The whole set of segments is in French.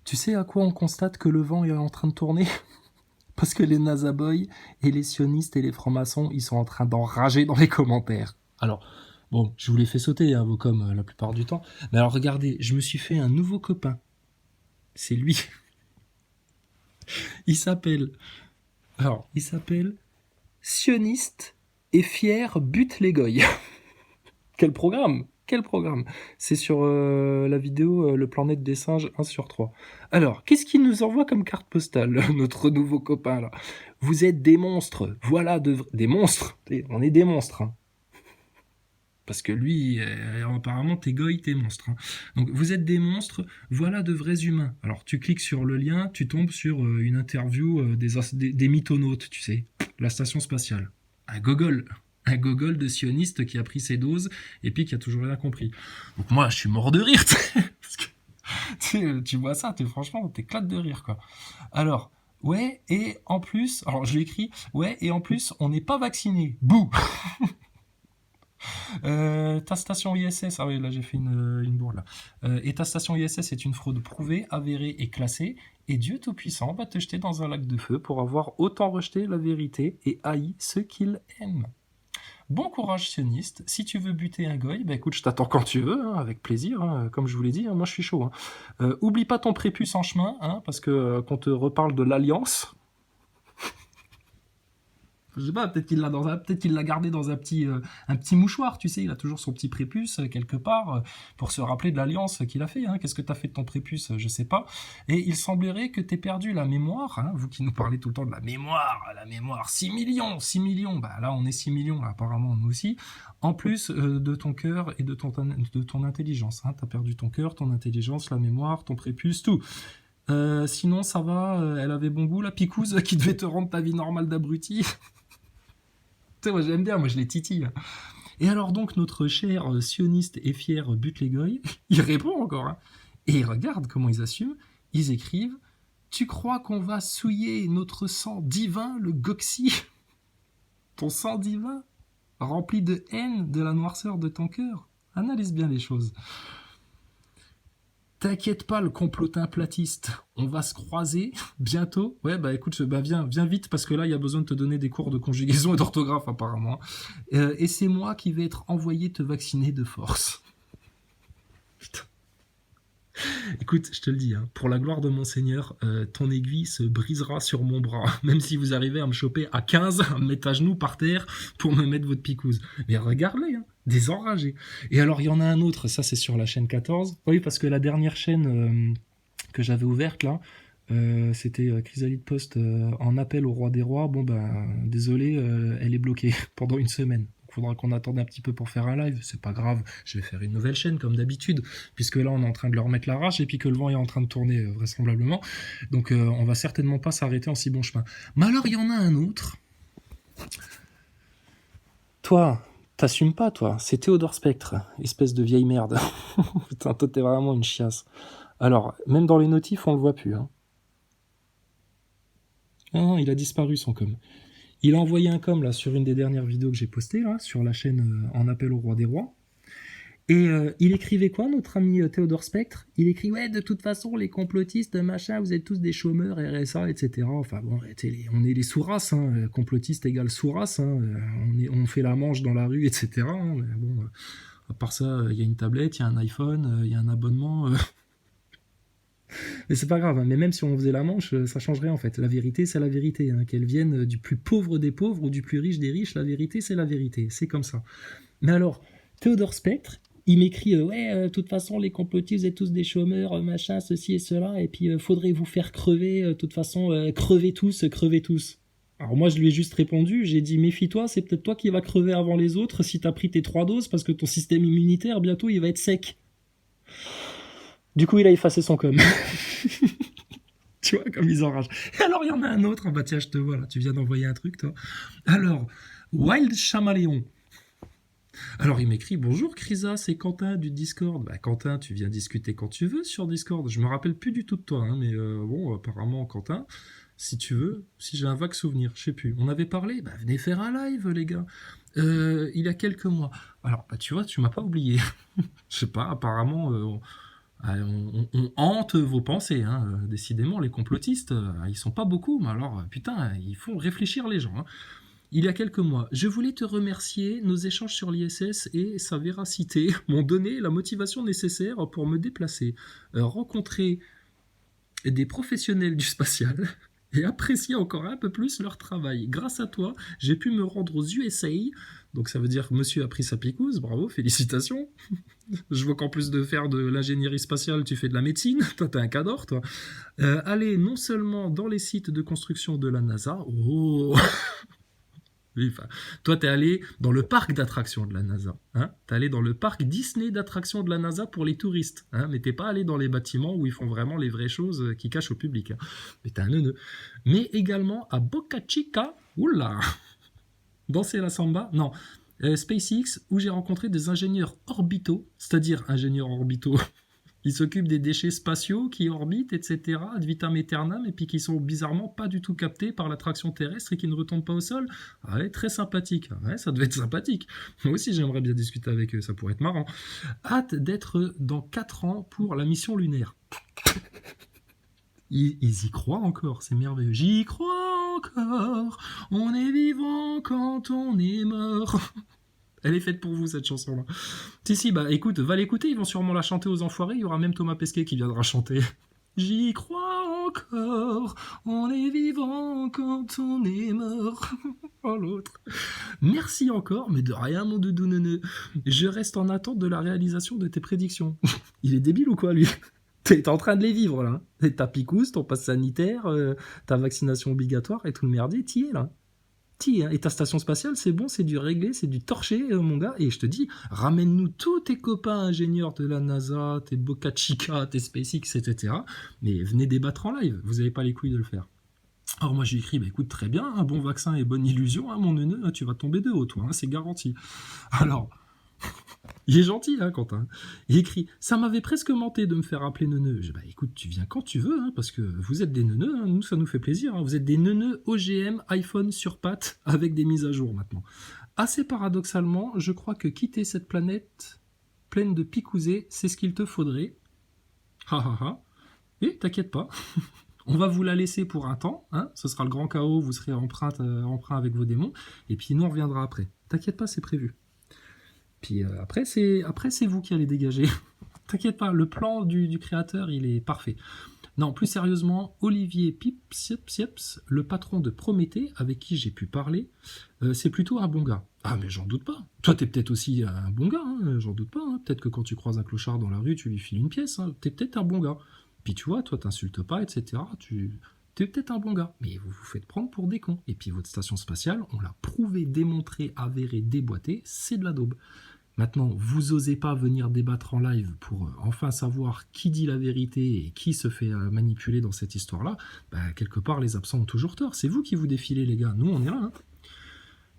Tu sais à quoi on constate que le vent est en train de tourner? Parce que les NASA Boys et les sionistes et les francs-maçons, ils sont en train d'enrager dans les commentaires. Alors, bon, je vous les fais sauter, hein, vos coms, la plupart du temps. Mais alors, regardez, je me suis fait un nouveau copain. C'est lui. Il s'appelle... il s'appelle Sioniste et fier bute les goy. Quel programme! Quel programme! C'est sur la vidéo Le Planète des Singes 1 sur 3. Alors, qu'est-ce qu'il nous envoie comme carte postale, notre nouveau copain là? Vous êtes des monstres, voilà des monstres. On est des monstres, hein. Parce que lui, apparemment, t'es goy, t'es monstre, hein. Donc, vous êtes des monstres, voilà de vrais humains. Alors, tu cliques sur le lien, tu tombes sur une interview des mythonautes, tu sais, la station spatiale. Un gogol de sioniste qui a pris ses doses et puis qui a toujours rien compris. Donc moi, je suis mort de rire, parce que tu vois ça, franchement, t'éclates de rire, quoi. Alors, ouais, et en plus, alors je l'écris, ouais, et en plus, on n'est pas vacciné. Bouh. Ta station ISS, ah oui, là j'ai fait une bourre là. Et ta station ISS est une fraude prouvée, avérée et classée, et Dieu Tout-Puissant va te jeter dans un lac de feu pour avoir autant rejeté la vérité et haï ceux qu'il aime. Bon courage sioniste, si tu veux buter un goy, bah écoute, je t'attends quand tu veux, hein, avec plaisir, hein, comme je vous l'ai dit, hein, moi je suis chaud. Hein. Oublie pas ton prépuce en chemin, hein, parce que quand on te reparle de l'Alliance, je sais pas, peut-être qu'il l'a gardé dans un petit mouchoir, tu sais, il a toujours son petit prépuce quelque part pour se rappeler de l'alliance qu'il a fait. Hein. Qu'est-ce que t'as fait de ton prépuce? Je sais pas. Et il semblerait que t'aies perdu la mémoire, hein, vous qui nous parlez tout le temps de la mémoire, 6 millions, 6 millions, bah là on est 6 millions, apparemment nous aussi, en plus de ton cœur et de ton intelligence. Hein. T'as perdu ton cœur, ton intelligence, la mémoire, ton prépuce, tout. Sinon ça va, elle avait bon goût la picouse qui devait te rendre ta vie normale d'abruti. Tu sais, moi j'aime bien, moi je les titille. Et alors donc notre cher sioniste et fier Butlegoy, il répond encore, hein. Et regarde comment ils assument, ils écrivent « Tu crois qu'on va souiller notre sang divin, le Goxy? Ton sang divin, rempli de haine de la noirceur de ton cœur? Analyse bien les choses. » T'inquiète pas, le complotin platiste, on va se croiser bientôt. Ouais, bah écoute, bah viens vite parce que là, il y a besoin de te donner des cours de conjugaison et d'orthographe apparemment. Et c'est moi qui vais être envoyé te vacciner de force. Putain. Écoute, je te le dis, hein, pour la gloire de mon Seigneur, ton aiguille se brisera sur mon bras. Même si vous arrivez à me choper à 15, à me mettre à genoux par terre pour me mettre votre picouse. Mais regarde-les, hein, des enragés. Et alors, il y en a un autre, ça c'est sur la chaîne 14. Oui, parce que la dernière chaîne que j'avais ouverte là, c'était Chrysalide Post en appel au roi des rois. Bon, ben, désolé, elle est bloquée pendant une semaine. Il faudra qu'on attende un petit peu pour faire un live, c'est pas grave, je vais faire une nouvelle chaîne comme d'habitude, puisque là on est en train de leur mettre la rage et puis que le vent est en train de tourner vraisemblablement, donc on va certainement pas s'arrêter en si bon chemin. Mais alors il y en a un autre. Toi, t'assumes pas toi, c'est Théodore Spectre, espèce de vieille merde. Putain, toi t'es vraiment une chiasse. Alors, même dans les notifs on le voit plus, hein. Non, il a disparu son com. Il a envoyé un com là sur une des dernières vidéos que j'ai postées là sur la chaîne En appel au roi des rois. Et il écrivait quoi, notre ami Théodore Spectre? Il écrit ouais, de toute façon les complotistes machin, vous êtes tous des chômeurs RSA, etc. Enfin bon, on est les sous-races, hein. Complotistes égale sous-race, hein. On fait la manche dans la rue, etc. Hein. Mais bon, à part ça, il y a une tablette, il y a un iPhone, il y a un abonnement. Mais c'est pas grave, hein. Mais même si on faisait la manche, ça changerait en fait. La vérité, c'est la vérité. Hein. Qu'elle vienne du plus pauvre des pauvres ou du plus riche des riches, la vérité, c'est la vérité. C'est comme ça. Mais alors, Théodore Spectre, il m'écrit ouais, de toute façon, les complotistes, vous êtes tous des chômeurs, machin, ceci et cela, et puis faudrait vous faire crever, de toute façon, crevez tous, crevez tous. Alors moi, je lui ai juste répondu, j'ai dit, méfie-toi, c'est peut-être toi qui vas crever avant les autres si t'as pris tes 3 doses, parce que ton système immunitaire, bientôt, il va être sec. Du coup, il a effacé son com. Tu vois, comme ils enragent. Et alors, il y en a un autre. Bah tiens, je te vois là. Tu viens d'envoyer un truc, toi. Alors, Wild Chamaléon. Alors, il m'écrit « Bonjour Crisa, c'est Quentin du Discord. » Bah Quentin, tu viens discuter quand tu veux sur Discord. Je me rappelle plus du tout de toi, hein, mais bon, apparemment, Quentin, si tu veux, si j'ai un vague souvenir, je sais plus. On avait parlé, bah venez faire un live, les gars. Il y a quelques mois. Alors, bah tu vois, tu m'as pas oublié. Je sais pas, apparemment... On hante vos pensées, hein. Décidément, les complotistes, ils sont pas beaucoup, mais alors, putain, ils font réfléchir les gens, hein. Il y a quelques mois, je voulais te remercier. Nos échanges sur l'ISS et sa véracité m'ont donné la motivation nécessaire pour me déplacer, rencontrer des professionnels du spatial et apprécier encore un peu plus leur travail. Grâce à toi, j'ai pu me rendre aux USA. Donc ça veut dire que monsieur a pris sa picouse, bravo, félicitations. Je vois qu'en plus de faire de l'ingénierie spatiale, tu fais de la médecine. Toi, t'es un cadre, toi. Aller non seulement dans les sites de construction de la NASA, oh, oui, enfin, toi, t'es allé dans le parc d'attractions de la NASA. Hein, t'es allé dans le parc Disney d'attractions de la NASA pour les touristes. Hein, mais t'es pas allé dans les bâtiments où ils font vraiment les vraies choses qui cachent au public. Hein. Mais t'es un neuneu. Mais également à Boca Chica, oula, danser la samba, non, SpaceX, où j'ai rencontré des ingénieurs orbitaux, c'est-à-dire ingénieurs orbitaux. Ils s'occupent des déchets spatiaux qui orbitent, etc., ad vitam aeternam, et puis qui sont bizarrement pas du tout captés par l'attraction terrestre et qui ne retombent pas au sol. Ah ouais, très sympathique. Ouais, ça devait être sympathique. Moi aussi, j'aimerais bien discuter avec eux, ça pourrait être marrant. Hâte d'être dans 4 ans pour la mission lunaire. Ils y croient encore, c'est merveilleux. J'y crois encore, on est vivant quand on est mort. Elle est faite pour vous, cette chanson-là. Si, bah écoute, va l'écouter, ils vont sûrement la chanter aux enfoirés, il y aura même Thomas Pesquet qui viendra chanter. J'y crois encore, on est vivant quand on est mort. Oh l'autre. Merci encore, mais de rien mon doudou neuneu. Je reste en attente de la réalisation de tes prédictions. Il est débile ou quoi lui? T'es en train de les vivre là. Ta picouse, ton passe sanitaire, ta vaccination obligatoire et tout le merdier, t'y es là. Et ta station spatiale, c'est bon, c'est du réglé, c'est du torché, mon gars. Et je te dis, ramène-nous tous tes copains ingénieurs de la NASA, tes Boca Chica, tes SpaceX, etc. Mais venez débattre en live, vous n'avez pas les couilles de le faire. Alors moi j'ai écrit, bah écoute, très bien, un bon vaccin et bonne illusion, hein, mon neuneu, tu vas tomber de haut, toi, hein, c'est garanti. Alors, il est gentil, hein, Quentin. Il écrit, ça m'avait presque menté de me faire appeler neuneu. Bah écoute, tu viens quand tu veux, hein, parce que vous êtes des neuneux, hein, nous ça nous fait plaisir. Hein. Vous êtes des neuneux OGM iPhone sur pattes avec des mises à jour maintenant. Assez paradoxalement, je crois que quitter cette planète pleine de picousés, c'est ce qu'il te faudrait. Ha ha ha. Et t'inquiète pas, on va vous la laisser pour un temps, hein, ce sera le grand chaos, vous serez emprunt avec vos démons, et puis nous on reviendra après. T'inquiète pas, c'est prévu. Puis après, c'est vous qui allez dégager. T'inquiète pas, le plan du créateur, il est parfait. Non, plus sérieusement, Olivier Pipsieps, le patron de Prométhée, avec qui j'ai pu parler, c'est plutôt un bon gars. Ah, mais j'en doute pas. Toi, t'es peut-être aussi un bon gars, hein, j'en doute pas. Hein. Peut-être que quand tu croises un clochard dans la rue, tu lui files une pièce. Hein. T'es peut-être un bon gars. Puis tu vois, toi, t'insultes pas, etc. T'es peut-être un bon gars, mais vous vous faites prendre pour des cons. Et puis votre station spatiale, on l'a prouvé, démontré, avéré, déboîté, c'est de la daube. Maintenant, vous osez pas venir débattre en live pour enfin savoir qui dit la vérité et qui se fait manipuler dans cette histoire-là, bah, quelque part, les absents ont toujours tort. C'est vous qui vous défilez, les gars. Nous, on est là. Hein.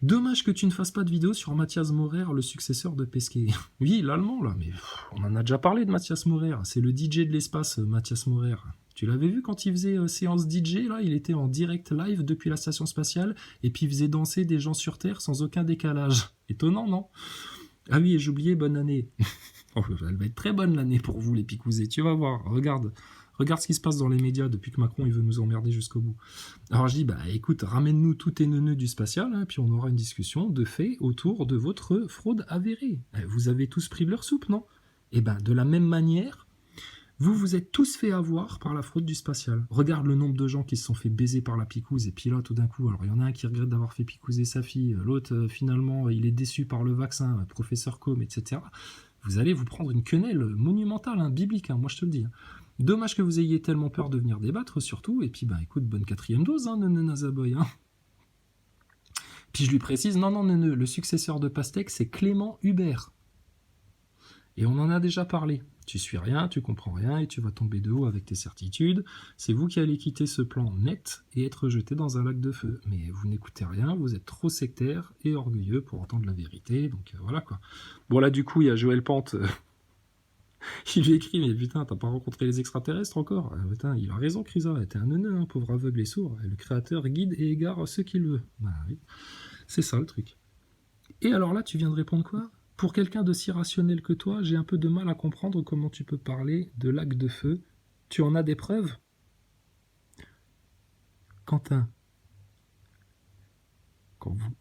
Dommage que tu ne fasses pas de vidéo sur Mathias Maurer, le successeur de Pesquet. Oui, l'allemand, là, mais on en a déjà parlé de Mathias Maurer. C'est le DJ de l'espace, Mathias Maurer. Tu l'avais vu quand il faisait séance DJ, là, il était en direct live depuis la station spatiale, et puis il faisait danser des gens sur Terre sans aucun décalage. Étonnant, non? Ah oui, et j'ai oublié, bonne année. Oh, elle va être très bonne l'année pour vous, les picousés. Tu vas voir, regarde ce qui se passe dans les médias depuis que Macron il veut nous emmerder jusqu'au bout. Alors je dis, bah écoute, ramène-nous tous tes neuneux du spatial, hein, puis on aura une discussion de fait autour de votre fraude avérée. Vous avez tous pris de leur soupe, non? Et ben de la même manière, vous vous êtes tous fait avoir par la fraude du spatial. Regarde le nombre de gens qui se sont fait baiser par la picouse, et puis là, tout d'un coup, alors il y en a un qui regrette d'avoir fait picouser sa fille, l'autre, finalement, il est déçu par le vaccin, professeur Com, etc. Vous allez vous prendre une quenelle monumentale, hein, biblique, hein, moi je te le dis. Hein. Dommage que vous ayez tellement peur de venir débattre, surtout, et puis, bah écoute, bonne 4e dose, hein, Nazaboy. Hein. Puis je lui précise, non, le successeur de Pastèque, c'est Clément Hubert. Et on en a déjà parlé. Tu suis rien, tu comprends rien et tu vas tomber de haut avec tes certitudes. C'est vous qui allez quitter ce plan net et être jeté dans un lac de feu. Mais vous n'écoutez rien, vous êtes trop sectaire et orgueilleux pour entendre la vérité. Donc voilà quoi. Bon là du coup il y a Joël Pente. Il lui écrit, mais putain, t'as pas rencontré les extraterrestres encore? Putain, il a raison, Crisa, t'es un neuneu, hein, pauvre aveugle et sourd. Le créateur guide et égare ceux qu'il veut. Bah oui, c'est ça le truc. Et alors là, tu viens de répondre quoi? pour quelqu'un d'aussi rationnel que toi, j'ai un peu de mal à comprendre comment tu peux parler de lac de feu. Tu en as des preuves? Quentin,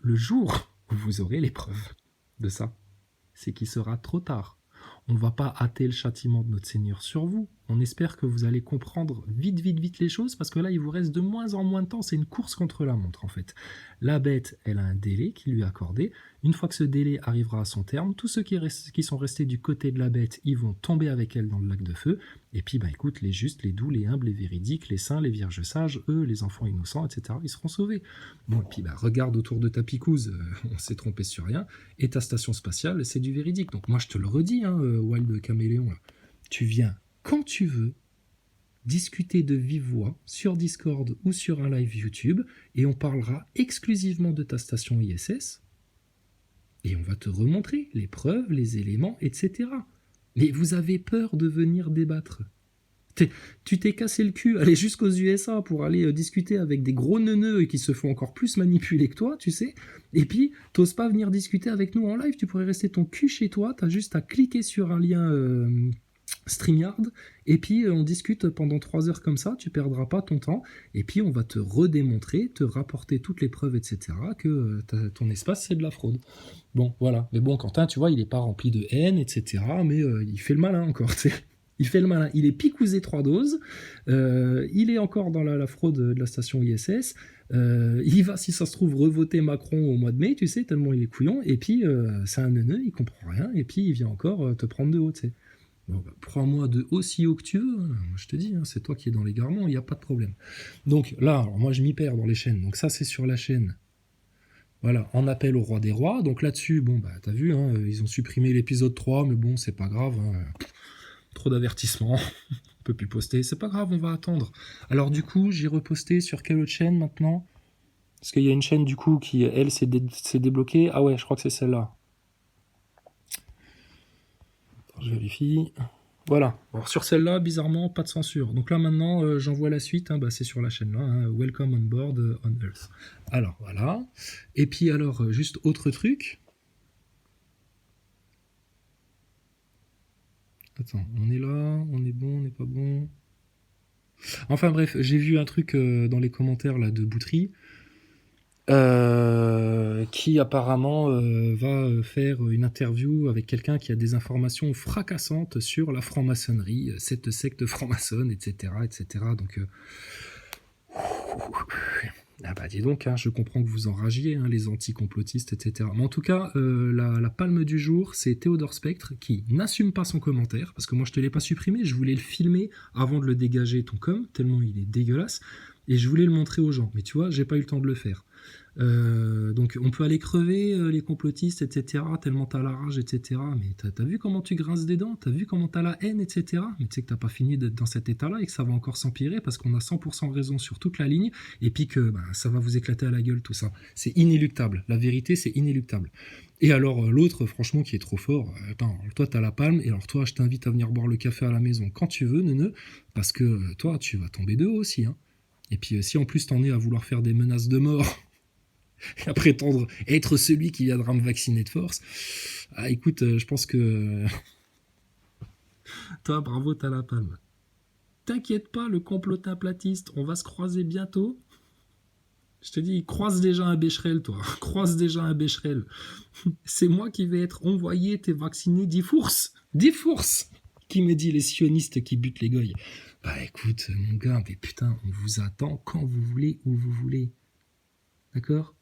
le jour où vous aurez les preuves de ça, c'est qu'il sera trop tard. On ne va pas hâter le châtiment de notre Seigneur sur vous. On espère que vous allez comprendre vite, vite, vite les choses, parce que là, il vous reste de moins en moins de temps. C'est une course contre la montre, en fait. La bête, elle a un délai qui lui est accordé. Une fois que ce délai arrivera à son terme, tous ceux qui sont restés du côté de la bête, ils vont tomber avec elle dans le lac de feu. Et puis, écoute, les justes, les doux, les humbles, les véridiques, les saints, les vierges sages, eux, les enfants innocents, etc., ils seront sauvés. Bon, et puis, regarde autour de ta picouse, on s'est trompé sur rien. Et ta station spatiale, c'est du véridique. Donc moi, je te le redis, Wild Caméléon, là. Tu viens quand tu veux discuter de vive voix sur Discord ou sur un live YouTube et on parlera exclusivement de ta station ISS et on va te remontrer les preuves, les éléments, etc. Mais vous avez peur de venir débattre. Tu t'es cassé le cul, aller jusqu'aux USA pour aller discuter avec des gros neuneux qui se font encore plus manipuler que toi, tu sais, et puis t'oses pas venir discuter avec nous en live, tu pourrais rester ton cul chez toi, t'as juste à cliquer sur un lien StreamYard, et puis on discute pendant 3 heures comme ça, tu perdras pas ton temps, et puis on va te redémontrer, te rapporter toutes les preuves, etc., que ton espace c'est de la fraude. Bon, voilà. Mais bon, Quentin, tu vois, il est pas rempli de haine, etc., mais il fait le malin encore, tu sais. Il fait le malin. Il est picousé 3 doses. Il est encore dans la fraude de la station ISS. Il va, si ça se trouve, revoter Macron au mois de mai, tu sais, tellement il est couillon. Et puis, c'est un neuneu, il comprend rien. Et puis, il vient encore te prendre de haut, tu sais. Bon, prends-moi de aussi haut que tu veux. Hein. Je te dis, c'est toi qui es dans l'égarement, il n'y a pas de problème. Donc là, alors, moi, je m'y perds dans les chaînes. Donc ça, c'est sur la chaîne. Voilà, en appel au roi des rois. Donc là-dessus, bon, t'as vu, ils ont supprimé l'épisode 3, mais bon, c'est pas grave. Trop d'avertissements, on peut plus poster, c'est pas grave, on va attendre. Alors du coup, j'ai reposté sur quelle autre chaîne maintenant? Parce qu'il y a une chaîne du coup qui, elle, s'est débloquée. Ah ouais, je crois que c'est celle-là. Attends, je vérifie. Voilà. Alors sur celle-là, bizarrement, pas de censure. Donc là maintenant, j'envoie la suite, c'est sur la chaîne là, Welcome on board on Earth. Alors voilà. Et puis alors, juste autre truc. Attends, on est là, on est bon, on n'est pas bon. Enfin bref, j'ai vu un truc dans les commentaires là de Boutry qui apparemment va faire une interview avec quelqu'un qui a des informations fracassantes sur la franc-maçonnerie, cette secte franc-maçonne, etc., etc. Donc dis donc, je comprends que vous enragiez, les anti-complotistes, etc. Mais en tout cas, la palme du jour, c'est Théodore Spectre qui n'assume pas son commentaire, parce que moi je te l'ai pas supprimé, je voulais le filmer avant de le dégager ton com, tellement il est dégueulasse, et je voulais le montrer aux gens. Mais tu vois, j'ai pas eu le temps de le faire. Donc on peut aller crever les complotistes, etc. Tellement t'as la rage, etc. Mais t'as vu comment tu grinces des dents? T'as vu comment t'as la haine, etc. Mais tu sais que t'as pas fini d'être dans cet état-là et que ça va encore s'empirer parce qu'on a 100% raison sur toute la ligne et puis que ça va vous éclater à la gueule tout ça. C'est inéluctable. La vérité, c'est inéluctable. Et alors l'autre, franchement, qui est trop fort, attends, toi t'as la palme, et alors toi je t'invite à venir boire le café à la maison quand tu veux, neuneu, parce que toi tu vas tomber de haut aussi. Et puis si en plus t'en es à vouloir faire des menaces de mort à prétendre être celui qui viendra me vacciner de force. Écoute, je pense que toi, bravo, t'as la palme. T'inquiète pas, le complotin platiste, on va se croiser bientôt. Je te dis, croise déjà un Becherel, toi. Croise déjà un Becherel. C'est moi qui vais être envoyé, t'es vacciné 10 fourses. 10 fourses qui me dit les sionistes qui butent les goyes. Écoute, mon gars, mais putain, on vous attend quand vous voulez, où vous voulez. D'accord ?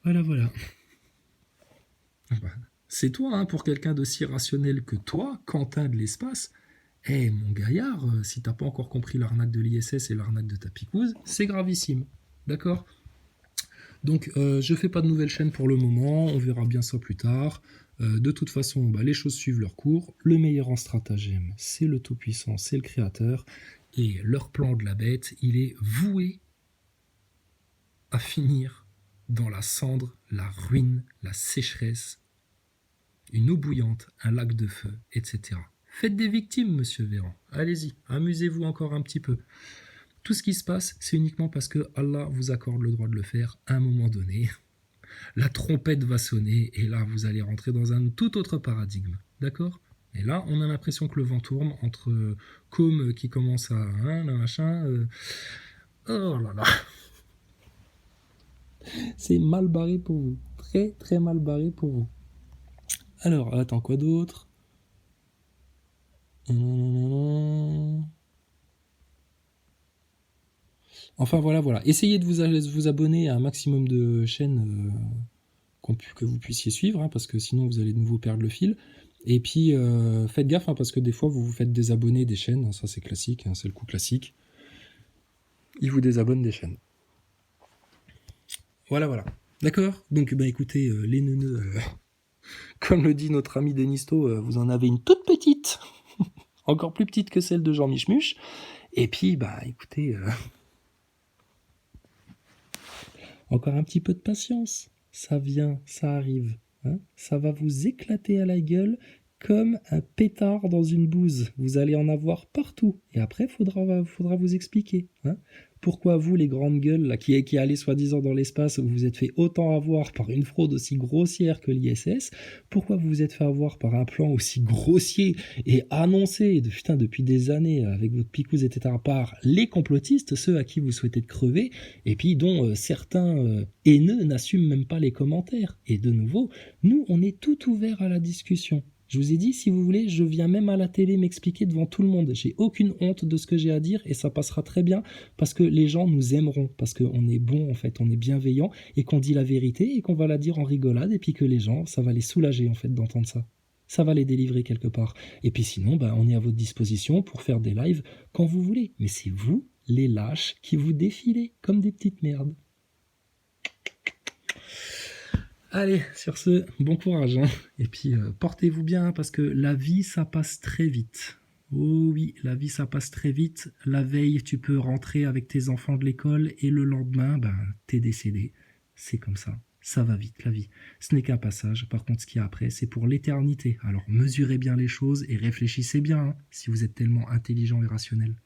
Voilà. C'est toi, pour quelqu'un d'aussi rationnel que toi, Quentin de l'espace. Mon gaillard, si t'as pas encore compris l'arnaque de l'ISS et l'arnaque de ta picouse, c'est gravissime. D'accord ? Donc, je fais pas de nouvelle chaîne pour le moment, on verra bien ça plus tard. De toute façon, les choses suivent leur cours. Le meilleur en stratagème, c'est le Tout-Puissant, c'est le Créateur. Et leur plan de la bête, il est voué à finir dans la cendre, la ruine, la sécheresse, une eau bouillante, un lac de feu, etc. Faites des victimes, monsieur Véran. Allez-y, amusez-vous encore un petit peu. Tout ce qui se passe, c'est uniquement parce que Allah vous accorde le droit de le faire à un moment donné. la trompette va sonner, et là, vous allez rentrer dans un tout autre paradigme. D'accord? Et là, on a l'impression que le vent tourne entre Com qui commence à... Hein, le machin... oh là là. C'est mal barré pour vous. Très, très mal barré pour vous. Alors, attends, quoi d'autre? Enfin, voilà. Essayez de vous abonner à un maximum de chaînes que vous puissiez suivre, hein, parce que sinon vous allez de nouveau perdre le fil. Et puis, faites gaffe, hein, parce que des fois, vous vous faites désabonner des chaînes. Ça, c'est classique, hein, c'est le coup classique. Ils vous désabonnent des chaînes. Voilà. D'accord? Donc, bah, écoutez, les neuneux, comme le dit notre ami Denisto, vous en avez une toute petite, encore plus petite que celle de Jean Michmuche. Et puis, bah, écoutez, encore un petit peu de patience. Ça vient, ça arrive. Hein, ça va vous éclater à la gueule comme un pétard dans une bouse. Vous allez en avoir partout. Et après, faudra vous expliquer. Hein, pourquoi vous, les grandes gueules, là, qui allez soi-disant dans l'espace, vous vous êtes fait autant avoir par une fraude aussi grossière que l'ISS, pourquoi vous vous êtes fait avoir par un plan aussi grossier et annoncé depuis des années avec votre picouse, etc., par les complotistes, ceux à qui vous souhaitez de crever, et puis dont certains haineux n'assument même pas les commentaires. Et de nouveau, nous, on est tout ouvert à la discussion. Je vous ai dit, si vous voulez, je viens même à la télé m'expliquer devant tout le monde. J'ai aucune honte de ce que j'ai à dire et ça passera très bien parce que les gens nous aimeront, parce qu'on est bon en fait, on est bienveillant et qu'on dit la vérité et qu'on va la dire en rigolade et puis que les gens, ça va les soulager en fait d'entendre ça. Ça va les délivrer quelque part. Et puis sinon, bah, on est à votre disposition pour faire des lives quand vous voulez. Mais c'est vous, les lâches, qui vous défilez comme des petites merdes. Allez, sur ce, bon courage. Hein. Et puis, portez-vous bien, parce que la vie, ça passe très vite. Oh oui, la vie, ça passe très vite. La veille, tu peux rentrer avec tes enfants de l'école, et le lendemain, ben, t'es décédé. C'est comme ça. Ça va vite, la vie. Ce n'est qu'un passage. Par contre, ce qu'il y a après, c'est pour l'éternité. Alors, mesurez bien les choses et réfléchissez bien, hein, si vous êtes tellement intelligent et rationnel.